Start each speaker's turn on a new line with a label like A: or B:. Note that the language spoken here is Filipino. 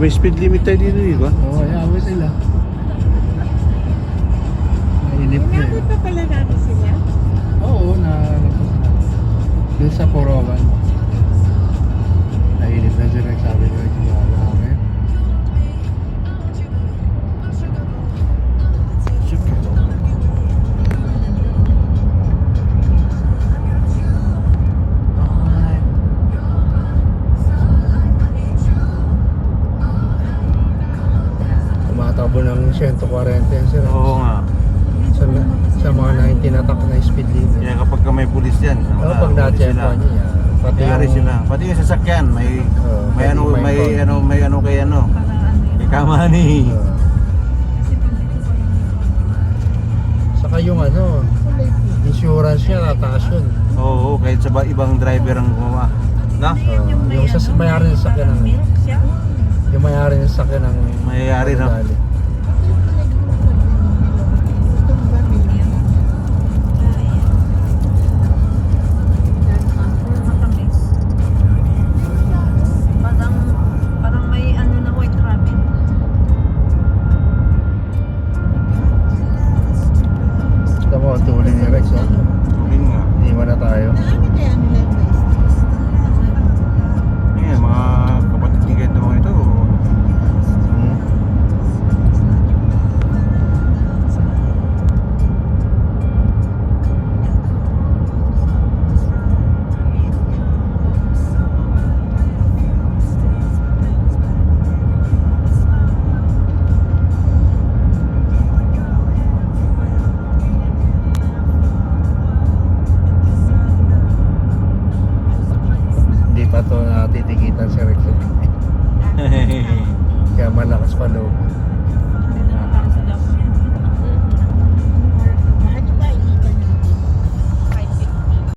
A: may speed limit tayo dito, di ba?
B: Oo, ayaw sila. Nainip na
C: Inabot
B: eh.
C: pa pala natin sila.
B: Oo, doon sa Porowan. Nainip na sila, sabi ko, wala kami. Tumatakbo ng 140 yan sila.
A: Oo nga.
B: Sa mga 19 attack na speed limit.
A: Kaya kapag may pulis yan,
B: Oo, pag na-check niya, pati
A: Kayari
B: yung...
A: sila. Pati yung sasakyan, may
B: pati
A: ano,
B: may
A: may
B: phone.
A: ano, may ano kay ano. Kay Kamani.
B: Saka yung ano, insurance niya, tataas yun.
A: Oo, kahit sa ibang driver ang gumawa. Na?
B: Yung may-ari ng sakyan ng... Yung may-ari ng sakyan ng...
A: Mayayari, no?
B: Dali.
C: Parang may ano na white rabbit.
B: Ito mo, tuloy ni Rex, oh.
A: Tuling nga.
B: Iniwan na tayo.
C: Ano kaya nila yung business?
A: Ayan, mga kapatid ni Kento mga ito.
B: Hmm. Hindi pa to natitikitan si Rex. Kaya malakas pa loob.